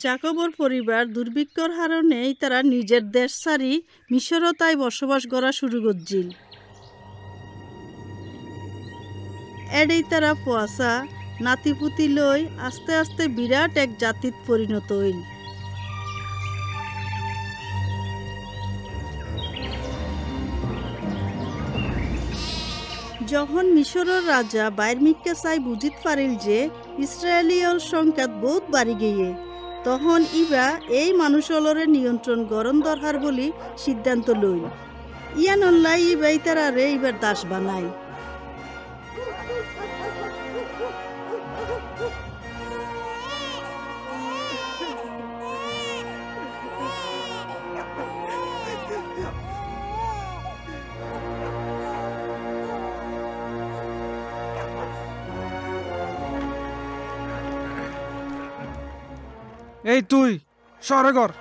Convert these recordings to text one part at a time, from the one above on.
জাকবর পরিবার দুর্ভিক্ষর কারণে তারা নিজের দেশ ছাড়ি মিশরও তাই বসবাস করা শুরু করছিল। এডেই তারা পোয়াশা নাতিপুতি লই আস্তে আস্তে বিরাট এক জাতিত পরিণত হইল। যখন মিশরের রাজা বাইরমিককে চাই বুঝিত পারিল যে ইসরায়েলীয়র সংখ্যা বহুত বাড়ি গিয়ে, তখন ইবা এই মানুষলরে নিয়ন্ত্রণ গরম দরকার বলি সিদ্ধান্ত লইল। ইয়ান অনলাই ইবাই তারারে এবার দাস বানায়। এই তুই সরেগর,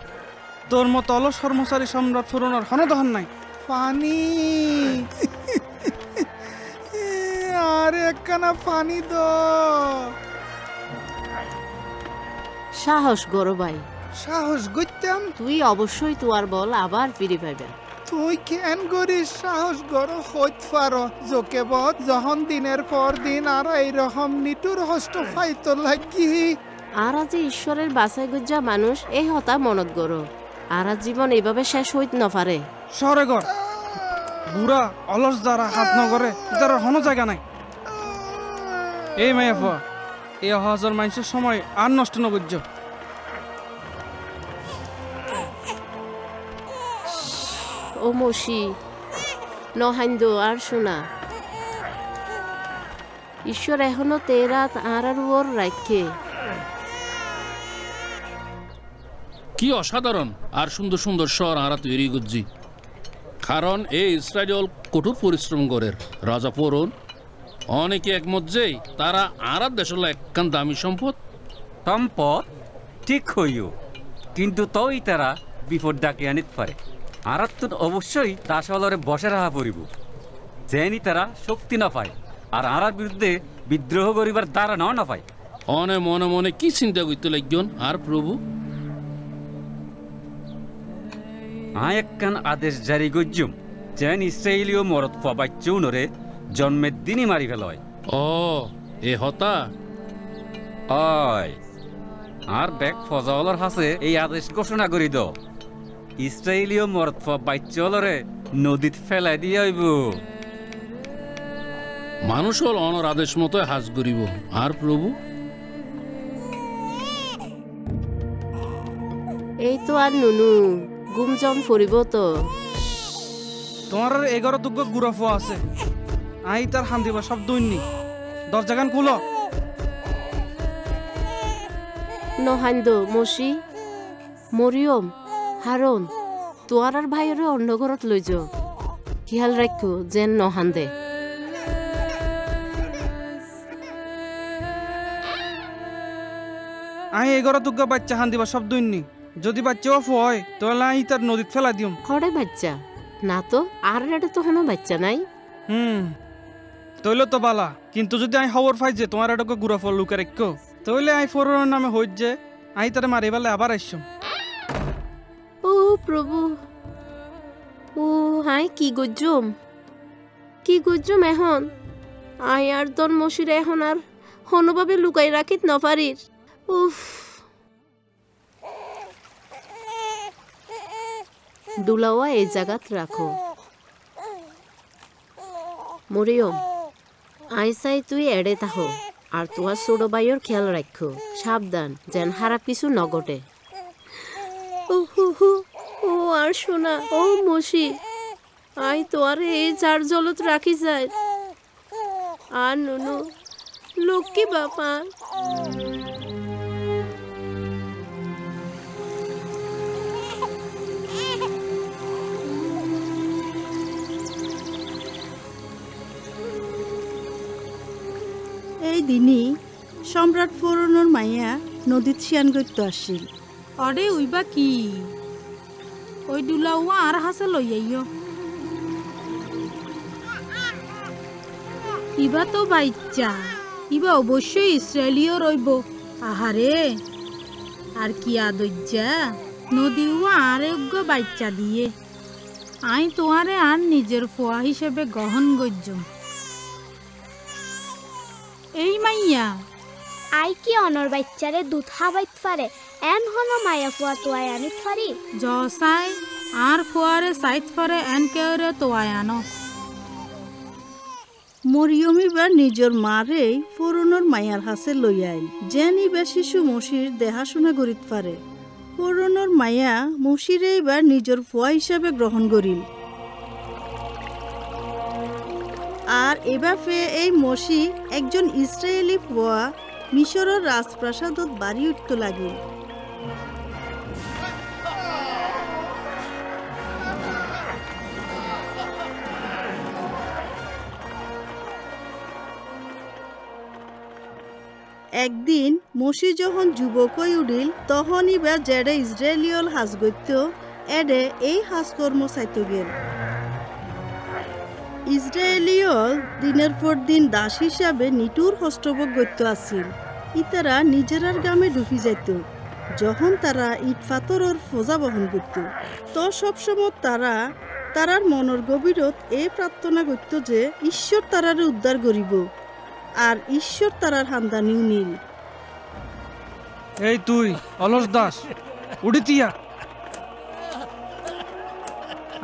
তোর মতো অলস কর্মচারী সম্রাট ফেরাউনের হন দহন নাই। পানি আরে একখানা পানি দো। সাহস গরবাই, সাহস গইতাম। তুই অবশ্যই তোয়ার বল আবার ফিরে পাইবে। তুই কেন করিস সাহস গরো হইত পারো জোকে বদ যখন দিনের পর দিন আর এইরকম নিটুর হস্ত ফাইতো লাগি। আর আজ ঈশ্বরের বাছাই গজ্জা মানুষ এই হতা মনত গরো, আর আজ জীবন এইভাবে শেষ হইত নপারে। সরেগর বুড়া অলস যারা হাজ নগরে যারা হন জায়গা নাই। এই মেয়ে ফা এই হাজার মানুষের সময় আর নষ্ট নগর্য। ও মসি নহাইন্দ আর শোনা, ঈশ্বর এখনো তেরাত আর ওর রাখে। কি অসাধারণ আর সুন্দর সুন্দর শহর আরা তৈরি করছি, কারণ এই ইসরায়েল কঠোর পরিশ্রম করে। রাজা ফেরাউন অনেকে একমত যে তারা আরার দেশের একখান দামি সম্পদ। সম্পদ ঠিক হইও, কিন্তু তই তারা বিপদ ডাকে আনিতে পারে। আরাত তো অবশ্যই দাসওয়ালরে বসে রাখা পড়িব, যেনি তারা শক্তি না পায় আর আরার বিরুদ্ধে বিদ্রোহ করিবার দ্বারা না পায়। অনে মনে মনে কি চিন্তা করতে লাগবেন আর প্রভু? আয় একখান আদেশ জারি করজুম যেন ইসরায়েলীয় মরদ পাবাচ্যউনরে জন্মের দিনই মারি ফেলয়। ও এ হতা অয় আর ব্যাগ ফজাওয়ালার হাসে এই আদেশ ঘোষণা করি দ ইসরায়েলীয় মরদ পাবাচ্যলরে নদীত ফেলাই দিয়ে আইব। মানুষ হল অনর আদেশ মতো হাজ করিব। আর প্রভু এই তো আর নুনু গুমজম ফুরিব তো। তোমার এগারো দুগ্গ গুড়াফো আছে, আই তার হান দিবা সব দৈনি। দরজাগান খুলো। নহাইন্দ মসি মরিয়ম হারন তোয়ার আর ভাইরে অন্য ঘরত লই যাও, খেয়াল রাখো যেন নহান্দে। আই এগারো দুগ্গ বাচ্চা হান দিবা সব দৈনি। যদি বাচ্চা অফ হয় তাহলে আই তার নদীত ফেলা দিম। হরে বাচ্চা না তো আর এটা তো কোনো বাচ্চা নাই। তৈলে তো বালা, কিন্তু যদি আই খবর পাই যে তোমার এটাকে গুড়া ফল লুকে রেখো তাহলে আই ফোরের নামে হইত যে আই তারে মারি বেলা আবার আসছম। ও প্রভু, ও হাই কি গজ্জম এখন আই আর তোর মসির এখন আর হনভাবে লুকাই রাখিত নপারির। উফ দুলাওয়া এই জায়গাত রাখো। মরিয়ম আই চাই তুই এড়ে থাকো আর তোমার ছোট ভাইয়ের খেয়াল রাখো, সাবধান যেন খারাপ কিছু নঘটে। ও আর শোনা, ও মসি আই তোয়ার এই চার জলত রাখি যায়। আর নুনু লক্ষ্মী বাপা। এই দিনই সম্রাট ফেরাউনের মাইয়া নদীত শিয়ান করতে আসছিল। অরে উইবা কি ওই দুলাওয়া আর হাসে লইয়াইও। ইবা তো বাচ্চা, ইবা অবশ্যই ইসরায়েলীয় রইব। আহারে আর কি আদজ্জা নদীও আরেগ্য বাচ্চা দিয়ে আই তোমারে আর নিজের ফোয়া হিসেবে গ্রহণ করছম। এই মাইয়া আই কি অনর বাচ্চারে দুধ খাবাইত পারে এন হন মায়া ফুয়া তোয়াই আনিত পারি জসাই আর ফোয়ারে সাইত ফরে এন কেউরে তোয়াই আনো। মরিয়ম এবার নিজের মারে ফোরনের মায়ার হাসে লই আইল যেন এবার শিশু মসির দেখাশোনা করিত পারে। ফোরনের মায়া মসিরে এবার নিজের ফুয়া হিসাবে গ্রহণ করিল। আর এবার এই মসি একজন ইসরায়েলি ফুয়া মিশরের রাজপ্রাসাদত বাড়ি উঠতে লাগিল। একদিন মসি যখন যুবক হয়ে উঠিল তখন এবার যেডে ইসরায়েলিয়ল হাজ গত্য এডে এই হাজকর্ম চাইতে গেল। ইসরায়েলিয়ল দিনের পর দিন দাস হিসাবে নিটুর হস্তবক গত্য আছিল। ইতারা নিজেরার গ্রামে ডুবি যাইত যখন তারা ইট পাথরের ফোজা বহন করত। তো সবসময় তারার মনের গভীরত এই প্রার্থনা করত যে ঈশ্বর তারারে উদ্ধার করিব আর ঈশ্বর তারার হান্দানিও নীল। এই তুই অলস দাস উঠিতিয়া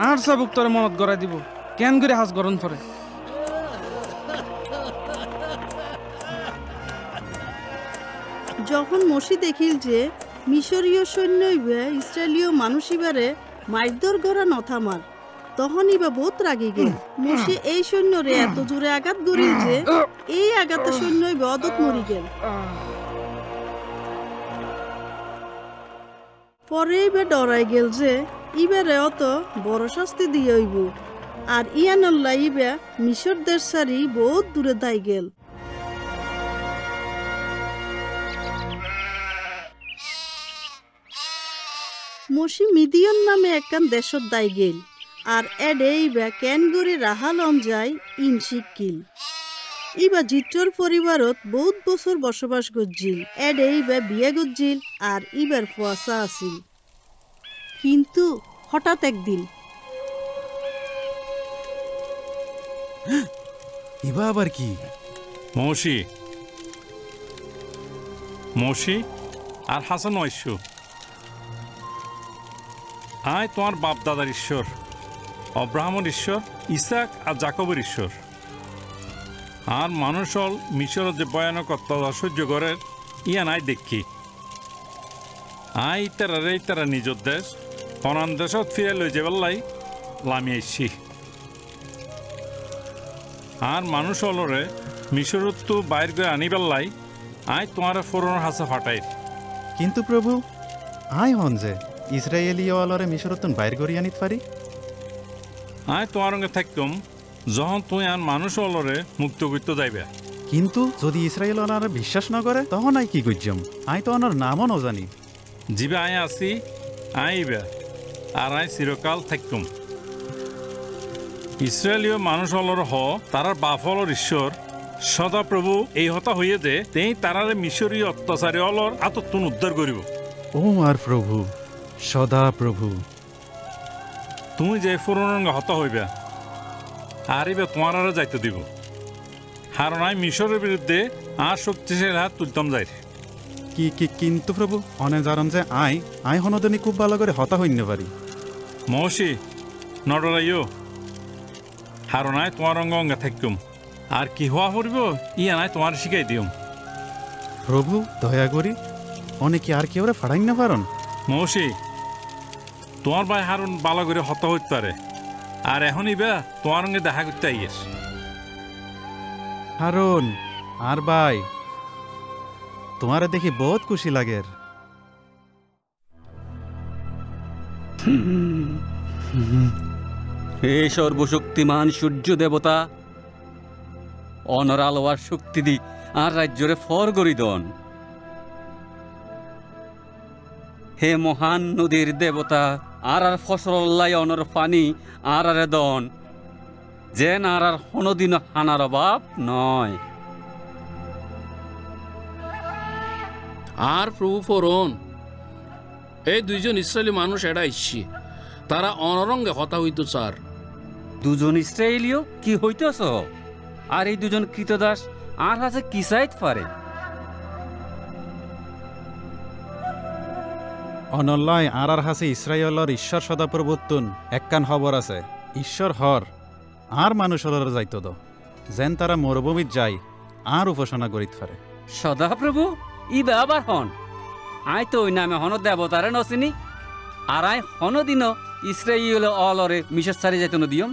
আর সবক তোর মনত গড়াই দিব কেন করে হাস গরম ফরে। যখন মসি দেখিল যে মিশরীয় সৈন্য ইসরায়েলীয় মানুষ ইবারে মাইরদর গড়া নথামার তখন ইবা বহুত রাগি গেল। মসি এই সৈন্যরে এত জোরে আঘাত করিল যে এই আঘাতে সৈন্য অদত মরি গেল। পরে ইবা ডরাই গেল যে ইবারে অত বড় শাস্তি দিয়ে হইব আর ইয়ানল্লা ইবা মিশর দেশ সারি বহুত দূরে দাই গেল। মসি মিদিয়ন নামে একখান দেশত দাই গেল আর এডে ইবা কেন গড়ি রাহা লন যায় ইন শিখিল। ইবা জিত্রর পরিবারত বহুত বছর বসবাস করছিল। এডে ইবা বিয়ে করছিল আর ইবার ফুয়াশা আছিল। কিন্তু হঠাৎ একদিন ইবা আবার কি? মৌসি আর হাসান ঐশ্য আয় তোমার বাপ দাদার ঈশ্বর, অব্রাহামের ঈশ্বর, ইসাক আর জাকবের ঈশ্বর। আর মানুষ হল মিশরের যে ভয়ানক অত্যাচার সহ্য করে ইয়া নাই দেখি আই তারা নিজের দেশ অনান দেশত ফিরে লই যাবার লামি আইসি। আর মানুষ হলরে মিশরত তো বাইর করে আনিবার আই তোমার ফোরনের হাসা ফাটাই। কিন্তু প্রভু আই হন যে ইসরায়েলীয় অলরে মিশরতুন বাইর করি আনিত পারি। আয় তোমার সঙ্গে থাকতাম যখন তুই আর মানুষ অলরে মুক্ত করতে যাইবে। কিন্তু যদি ইসরায়েল ওনারা বিশ্বাস না করে তখন আই কি করছম? আই তো ওনার নামও ন জানি। জিবে আয় আসি আইবে আর আয় চিরকাল থাকতুম। ইসরায়েলীয় মানুষ অলর তারার বাপ হলর ঈশ্বর সদাপ্রভু এই হতা হইয়ে যে তেই তারারে মিশরীয় অত্যাচারী অলর আতত্তুন উদ্ধার করিব। ও আর প্রভু সদা প্রভু তুমি যে ফুরন হতা হইবে আর এবার তোমার আর যাইতে দিব। কারণ আমি মিশরের বিরুদ্ধে আর শক্তিশালী হাত তুলতাম যাই। কি কি কিন্তু প্রভু অনে জারণ যে আই হনদনি খুব ভালো করে হতা হইতে পারি। মৌসি নডরাইও হারো নাই তোমার অঙ্গ অঙ্গে থাকুম আর কি হওয়া করব ইয়া নাই তোমার শিখাই দিম। প্রভু দয়া করি অনেকে আর কেউ ফাড়াই না পারন। মৌসি তোমার ভাই হারুন বালা করে হতা হইতে পারে আর এখন ইবা তোমার অঙ্গে দেখা করতে আইস। হারুন আর ভাই তোমারে দেখি বহুত খুশি লাগের। হে সর্বশক্তিমান সূর্য দেবতা অনর আলোয়ার শক্তি দি আর রাজ্যরে ফর গরি দন। হে মহান নদীর দেবতা আর ফসল্লাই অনর পানি আর দন যেন আর হনদিন হানার অভাব নয়। আর প্রভু ফরন এই দুইজন ইসরায়েলি মানুষ এটা ইচ্ছি তারা অনরঙ্গে হতা হইতো চার। দুজন ইসরায়েলীয় কি হইতেছ? আর এই দুজন কৃতদাস আর হাতে কি চাইতে পারে? অনল্যায় আর হাসি ইসরায়েলর ঈশ্বর সদাপ্রভুত্তুন একখান খবর আছে। ঈশ্বর হর আর মানুষের যাইত দ যেন তারা মরুভূমিত যাই আর উপাসনা করিত পারে। সদাপ্রভু ই আবার হন আই তো ওই নামে হন দেবতারে নচিনি আর আই হনদিন ইসরায়েল অলরে মিশর সারি যাইত নদিয়ম।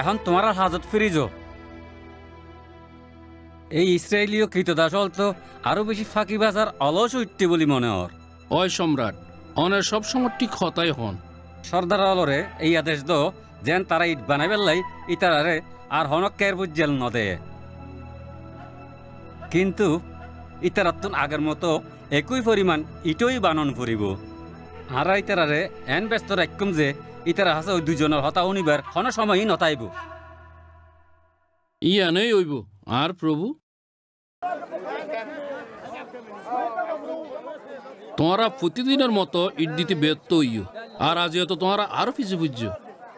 এখন তোমার হাজত ফিরিজ। এই ইসরায়েলীয় কৃতদাস তো আরো বেশি ফাঁকি বাজার অলস উঠতে বলি মনে হর। ওই সম্রাট অনের সবসময় ঠিক হতাই হন। সর্দার অলরে এই আদেশ দো যেন তারা ইট বানাই পেলাই ইতারারে আর হনকের বুঝেল নদে। কিন্তু ইতারাতুন আগের মতো একই পরিমাণ ইটই বানন ফুরিব। আর ইতারারে এন ব্যস্ত রাখুম যে ইতারা হাসে ওই দুজনের হতা উনিবার হন সময়ই নতাইব। ইয়ানেই হইব। আর প্রভু তোমরা প্রতিদিনের মতো ইট দিতে ব্যর্থ হইও আর আজ তো তোমরা আরো পিছিয়ে বুঝছো।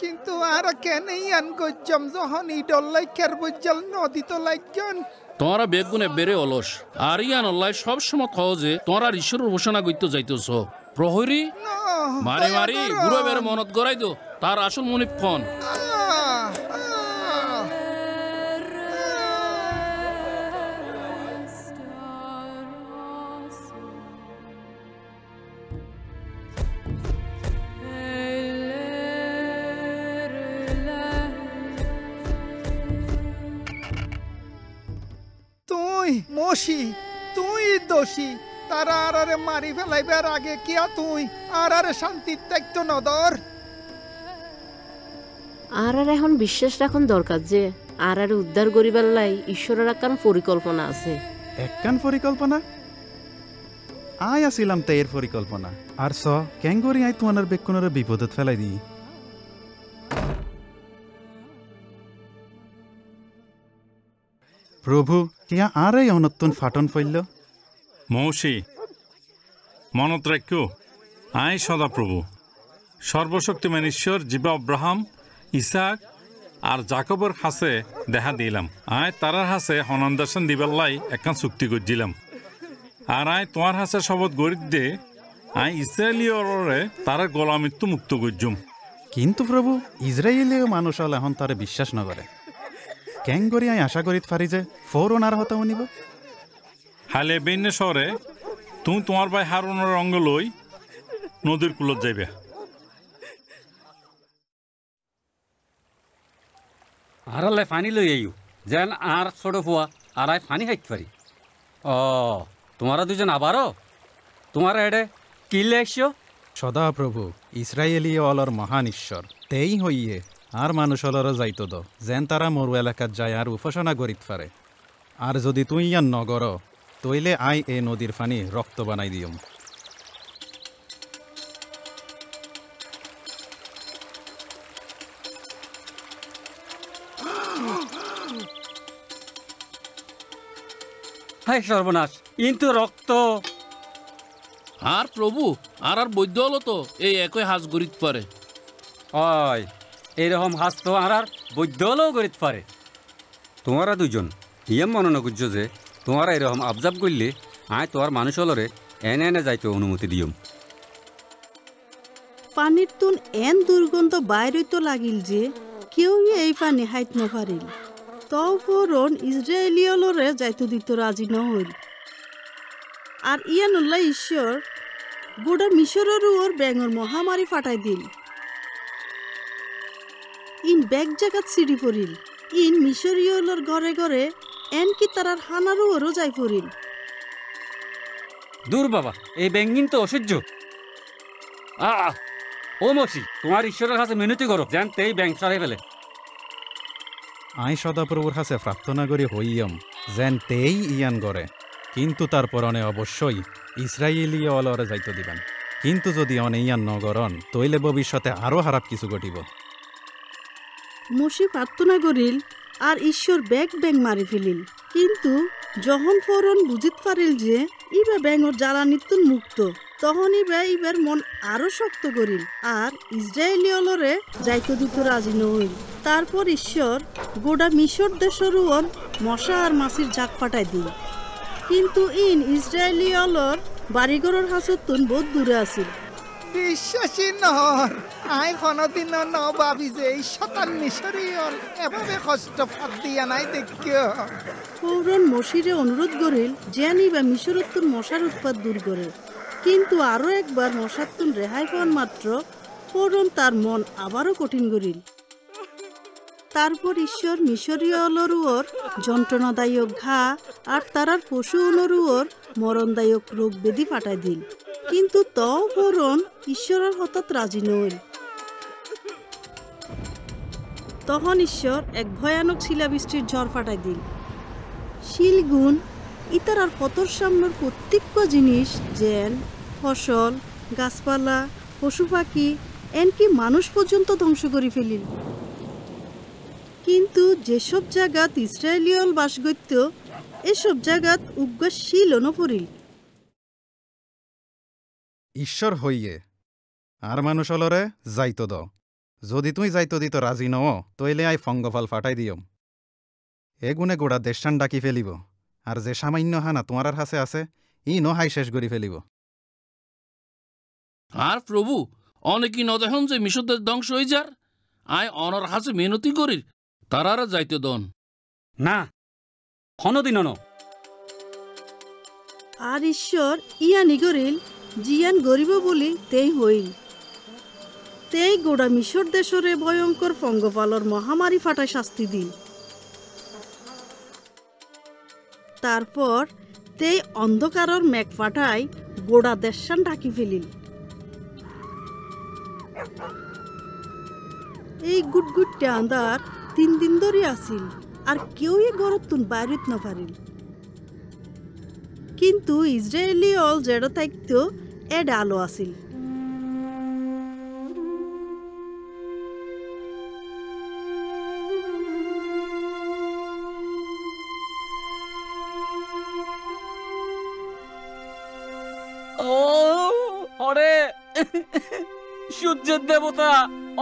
কিন্তু আর কেন ইয়ান গজ্জম যখন ইডল লাইকের বুঝল নদী তো লাইকন তোমরা বেগুনে বেড়ে অলস আর ইয়ান অল্লাহ সবসময় কহ যে তোমরা ঈশ্বরের ঘোষণা করতে যাইতেছ। প্রহরী মারি মারি বুড়ো বেড়ে মনত গড়াই দো তার আসল মনিপ খন। মসি তুই দোষী। তারা আরে মারি ফেলাইবার আগে কিয়া তুই আরে শান্তির দায়িত্ব নদর। আর এখন বিশ্বাস রাখন দরকার যে আর উদ্ধার করিবার লাই ঈশ্বরের একখান পরিকল্পনা আছে। একখান পরিকল্পনা? আয় আসিলাম তাই এর পরিকল্পনা। আর স ক্যাঙ্গরি আই তোমার বেক্ষণের বিপদত ফেলাই দিই। প্রভু কিয়া আর এই অনত্তন ফাটন ফইল। মৌসি মনত রাখো আই সদাপ্রভু সর্বশক্তিমান ঈশ্বর জীবা অব্রাহাম ইসাক আর জাকবর হাসে দেখা দিলাম। আয় তারার হাসে হনন্দাসন দিবার লাই একখান চুক্তি করছিলাম। আর আয় তোমার হাসে শপথ গরিত দে আই ইসরায়েলীয়রে তারা গোলামৃত্যু মুক্ত করজুম। কিন্তু প্রভু ইসরায়েলীয় মানুষ হল এখন তারে বিশ্বাস নকরে। কেং করি আই আশা করিত পারি যে ফৌরন আর হতা উনিব। হালে বেন্নে শহরে তুমি তোমার ভাই হারুনের অঙ্গ লই নদীর কুলত যাইবে। আরালে ফানি লই আইও যেন আর ছোট ফুয়া আর আই ফানি খাইতে পারি। ও তোমারা দুজন আবারও তোমার এডে কিলে আসছো? সদা প্রভু ইসরায়েলীয় অলর মহান ঈশ্বর তেই হইয়ে আর মানুষ অলরও যাইত দ যেন তারা মরু এলাকাত যায় আর উপাসনা করিত পারে। আর যদি তুই ইয়ান নগর তইলে আই এ নদীর পানি রক্ত বানাই দিয়ম। হাই সর্বনাশ কিন্তু রক্ত। আর প্রভু আর বৈদ্য হলো তো এই একই হাজ গরিত পারে। ওই এইরকম হাস তো আর বৈদ্য হলেও করিতে পারে। তোমারা দুজন ইয়ে মনে নগুজ্জ যে তোমারা এরকম আবজাব করলে আয় তোমার মানুষ হলরে এনে এনে যাইতে অনুমতি দিয়ম। পানির তুন এন দুর্গন্ধ বাইরে তো লাগিল যে কেউ এই পানি হাইত নপারিল। তও ফরন ইসরায়েলীয়লরে যাইতে দিত রাজি নহইল। আর ইয়ানুল্লাহ ঈশ্বর গোটা মিশরেরও ওর ব্যাঙর মহামারী ফাটাই দিল। ইন ব্যাগ জাগাত সিঁড়ি পড়িল। ইন মিশরীয়লর ঘরে ঘরে এনকি তারার হানারও ওরও যাই পড়িল। দূর বাবা এই ব্যাঙ্গিন তো অসহ্য। ও মসি তোমার ঈশ্বরের কাছে মিনতি করো যেন তেই ব্যাংক সারাই ফেলে। আই সদাপ্রভুর কাছে প্রার্থনা করি হইয়ম যেন তেই ইয়ান গড়ে। কিন্তু তারপর অনে অবশ্যই ইসরায়েলীয় অলরে যাইতে দিবেন। কিন্তু যদি অনে ইয়ান নগরন তইলে ভবিষ্যতে আরো খারাপ কিছু ঘটিব। মসি প্রার্থনা করিল আর ঈশ্বর ব্যাগ ব্যাং মারি ফেলিল। কিন্তু যখন ফরন বুঝিত পারিল যে ইবা ব্যাঙর জ্বালানির তুন মুক্ত তখন ইবার মন আরো শক্ত করিল আর ইসরায়েলিয়লরে যাইতে দিত রাজি নহইল। তারপর ঈশ্বর গোটা মিশর দেশরুয়ন মশা আর মাছির ঝাঁক ফাটাই দিল। কিন্তু ইসরায়েলিয়লর বাড়িঘরের হাসতুন বহুত দূরে আছিল। বিশ্বাসী নহর আই কোনোদিন ভাবি যে এই শতান মিশরীয়ল এভাবে কষ্ট ফাঁদ দিয়া নাই দেখিও। ফৌরন মশিরে অনুরোধ করিল যে নিবা মিশরতুন মশার উৎপাত দূর করে। কিন্তু আরো একবার মশাতুন রেহাই পাওয়ার মাত্র ফৌরন তার মন আবারও কঠিন করিল। তারপর ঈশ্বর মিশরীয়লরুয়র যন্ত্রণাদায়ক ঘা আর তারার পশু অনুরুয়র মরণদায়ক রোগ ব্যাধি পাঠাই দিল। কিন্তু তও ফৌরন ঈশ্বরের হঠাৎ রাজি নইল। তখন ঈশ্বর এক ভয়ানক শিলাবৃষ্টির ঝড় পাঠাই দিল। শিলগুণ ইতার আর পতর সামনের প্রত্যেক জিনিস যেন ফসল, গাছপালা, পশু পাখি এমনকি মানুষ পর্যন্ত ধ্বংস করে ফেলিল। কিন্তু যেসব জায়গাত ইসরায়েলিয়ল বাস করত এসব জায়গাত উগ্র শিল নপরিল। ঈশ্বর হইয়ে আর মানুষ অলরে যাইতো দ, যদি তুই যাইতো দিত রাজি নও তইলে আই ফঙ্গফল ফাটাই দিয়ম। এগুনে গোড়া দেশান ডাকি ফেলিব আর যে সামান্য হানা তোমার হাসে আছে ই নহাই শেষ করি ফেলিব। আর প্রভু অনেকই নদেহন যে মিশরদের ধ্বংস হয়ে যার আয় অনর হাসে মেহনতি করি তারারা যাইতে দন না কোনোদিনও ন। আর ঈশ্বর ইয়ানি করিল জিয়ান গরিব বলি তেই হইল। তেই গোড়া মিশর দেশরে ভয়ঙ্কর পঙ্গপালর মহামারী ফাটায় শাস্তি দিল। তারপর তেই অন্ধকারর মেঘ ফাটাই গোড়া দেশান ঢাকি ফেলিল। এই গুটগুটে আন্দার 3 দিন ধরে আসিল আর কেউই গরতুন বাইরিত না পারিল। কিন্তু ইসরায়েলি অল যেটা থাকতো এড আলো আসিল। ওরে সূর্যের দেবতা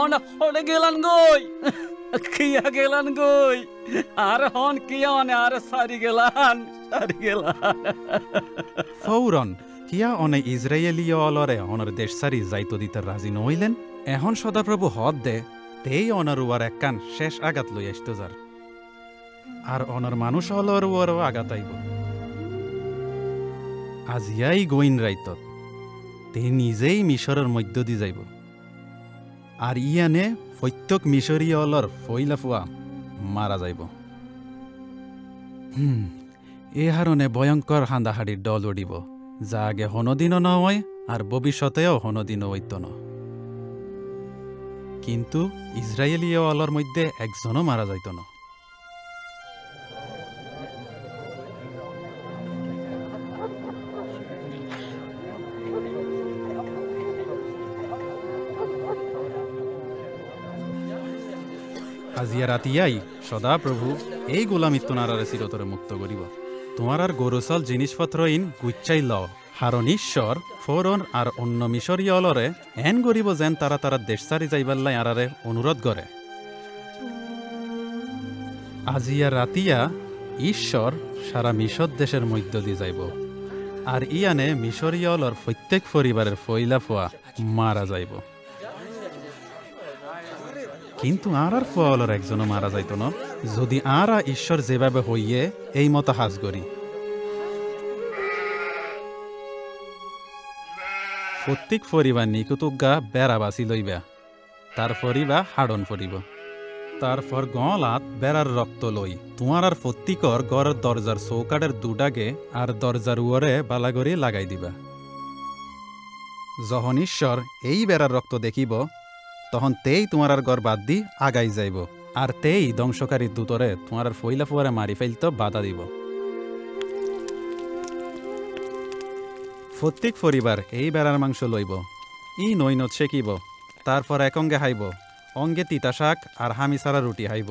অনে গেলান গই, কিয়া গেলান গই, আর হন কিয়া অনে আর সারি গেলান। ফৌরন কিয়া অনে ইসরায়েলীয় অলরে অনর দেশ সারি যাইতো দিতে রাজি নইলেন। এখন সদাপ্রভু হদ দে তেই অনর উয়ার একখান শেষ আঘাত লই আসতো যার আর অনর মানুষ অলর উয়ারও আঘাত আইব। আজিয়াই গইন রাইতত তে নিজেই মিশরের মধ্য দি যাইব আর ইয়ানে প্রত্যেক মিশরীয় অলর ফইলাফুয়া মারা যাইব। এ হারণে ভয়ঙ্কর হান্দাহাড়ির দল উড়িব যা আগে হনদিনও নয় আর ভবিষ্যতেও হনদিনও হইত ন। কিন্তু ইসরায়েলীয় অলর মধ্যে একজনও মারা যাইত না। আজিয়া রাতিয়াই সদা প্রভু এই গোলামিত্ব নারারে চিরতরে মুক্ত করিব। তোমার আর গরুসল জিনিসপত্র ইন গুচ্ছাই ল হারণ ঈশ্বর ফৌরন আর অন্য মিশরীয় অলরে এন গরিব যেন তারা তারা দেশ সারি যাইবাল্লাই আরারে অনুরোধ করে। আজিয়া রাতিয়া ঈশ্বর সারা মিশর দেশের মধ্য দিয়ে যাইব আর ইয়ানে মিশরীয় অলর প্রত্যেক পরিবারের ফইলা ফোয়া মারা যাইব। কিন্তু আর ফলর একজনও মারা যাইত না যদি আরা ঈশ্বর যেভাবে হইয়ে এই মতো হাজ করি। প্রত্যেক পরিবার নিকুতুগা বেড়া বাছি লইবা, তার পরিবা হাড়ন পরিব, তারপর গলাত বেড়ার রক্ত লই তোমার আর প্রত্যেকর গড়ের দরজার চৌকাটের দুডাগে আর দরজার উয়রে বালাগরি লাগাই দিবা। যখন ঈশ্বর এই বেড়ার রক্ত দেখিব তখন তেই তোমার আর গড় বাদ দি আগাই যাইব আর তেই ধ্বংসকারী দূতরে তোমার আর ফইলা ফুয়ারে মারি ফেলত বাধা দিব। প্রত্যেক পরিবার এই বেড়ার মাংস লইব, ই নৈনত শেকিব, তারপর একঙ্গে হাইব, অঙ্গে তিতা শাক আর হামি সারা রুটি হাইব।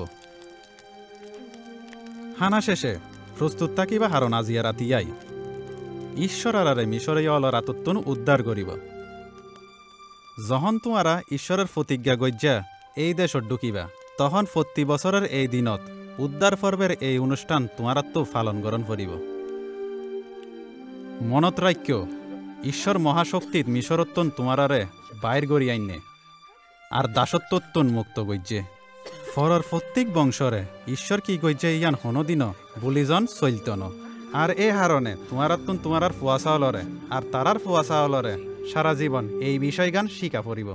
হানা শেষে প্রস্তুত থাকিবা হারণ আজিয়া রাতিয়াই। ঈশ্বর আরে মিশরীয় অলর আতত্তন উদ্ধার করিব যখন তোমারা ঈশ্বরের প্রতিজ্ঞা গজ্জা এই দেশত ঢুকিবা তখন প্রতি বছরের এই দিনত উদ্ধার পর্বের এই অনুষ্ঠান তোমার তো পালন গ্রহণ করিব মনত রাখ্য ঈশ্বর মহাশক্তিত মিশরত্তন তোমারারে বাইর গড়ি আইনে আর দাসত্বত্তন মুক্ত গজ্জে ফরর প্রত্যেক বংশরে ঈশ্বর কি গজ্জে ইয়ান হনদিন বুলিজন চলতন আর এই হারণে তোমারাত্তন তোমার ফুয়া চাউলরে আর তারার ফুয়া চাউলরে সারা জীবন এই বিষয় গান শিকা পড়িব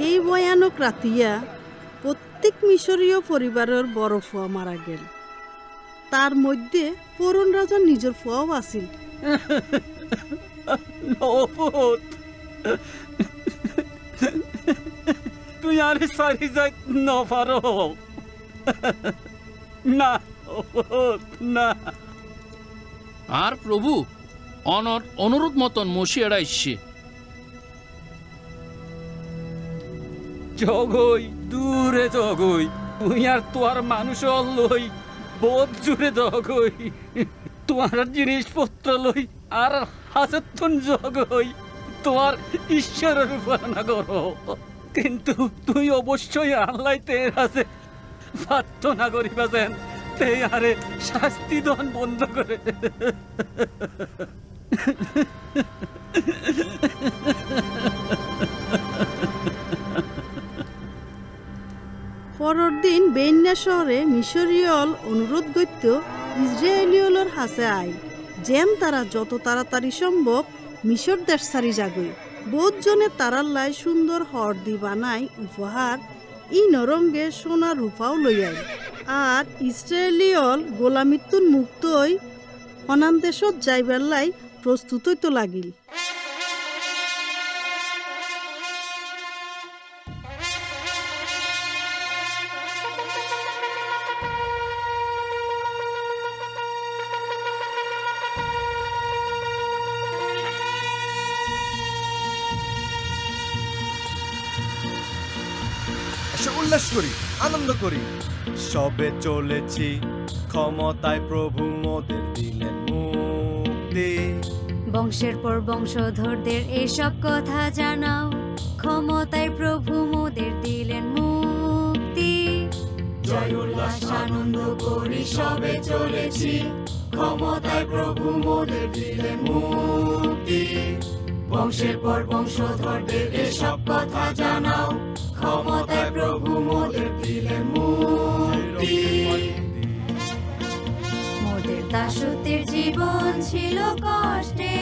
এই ভয়ানক রাতিয়া প্রত্যেক মিশরীয় পরিবারের বড় ফুয়া মারা গেল তার মধ্যে ফরন রাজার নিজের ফুয়াও আছিল তুই আর সারি যাই না পারো না না আর প্রভু অনুরোধ মতন মসিয়ারা ইসছে জগই দূরে জগই তুই আর তোর মানুষ লই বহুত জুড়ে জগই তোমার জিনিসপত্র লই আর হাসতুন জগই তোমার ঈশ্বরের উপাসনা করো কিন্তু তুই অবশ্যই আল্লাহতে আছে প্রার্থনা করিবা যেন তে আরে শাস্তি দন বন্ধ করে পরের দিন বেন্যা শহরে মিশরীয়ল অনুরোধ করত ইসরায়েলীয়লর হাসে আই যেন তারা যত তাড়াতাড়ি সম্ভব মিশর দেশ সারি যাগই বহুত জনে তারার লাই সুন্দর হরদি বানাই উপহার ই নরঙ্গে সোনা রূপাও লইয়াই আর ইসরায়েলীয়ল গোলামিত্তুন মুক্তই অনান দেশত যাইবার লাই প্রস্তুত হইতে লাগিল উল্লাস করি আনন্দ করি সবে চলেছি ক্ষমতায় প্রভু মোদের দিলেন মুক্তি বংশের পর বংশধরদের এসব কথা জানাও ক্ষমতায় প্রভু মোদের দিলেন মুক্তি জয় উল্লাস আনন্দ করি সবে চলেছি ক্ষমতায় প্রভু মোদের দিলেন মুক্তি বংশের পর বংশধরদের এসব কথা জানাও ক্ষমতায় প্রভু মোদের দিলেন মুক্তি মোদের দাসত্বের জীবন ছিল কষ্টে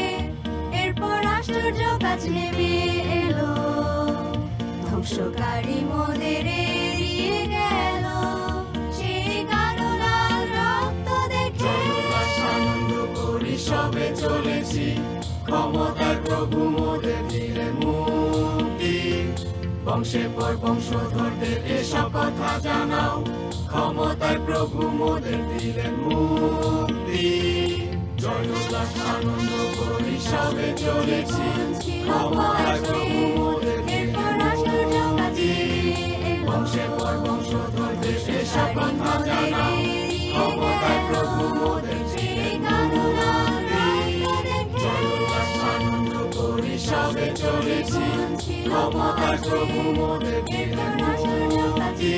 এরপর আশ্চর্য কাজ নেমে এলো ধ্বংসকারী মোদের এড়িয়ে গেল সেই কালো লাল রক্ত দেখে আনন্দ করি সবে চলেছি ক্ষমতায় প্রভু মোদের দিলেন মুক্তি বংশের পর বংশধরদের এসব কথা জানাও ক্ষমতায় প্রভু মোদের দিলেন মুক্তি জয় উল্লাস আনন্দ করি সবে চলেছি ক্ষমতায় প্রভু মোদের দিলেন মুক্তি বংশের পর বংশধরদের এসব কথা জানাও ক্ষমতায় প্রভু মোদের দিলেন মুক্তি জয় উল্লাস আনন্দ করি সবে চলেছি ক্ষমতায় প্রভু মোদের দিলেন মুক্তি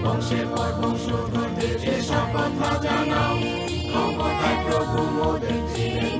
বংশের পর বংশধরদের এসব কথা জানাও ক্ষমতায় প্রভু মোদের দিলেন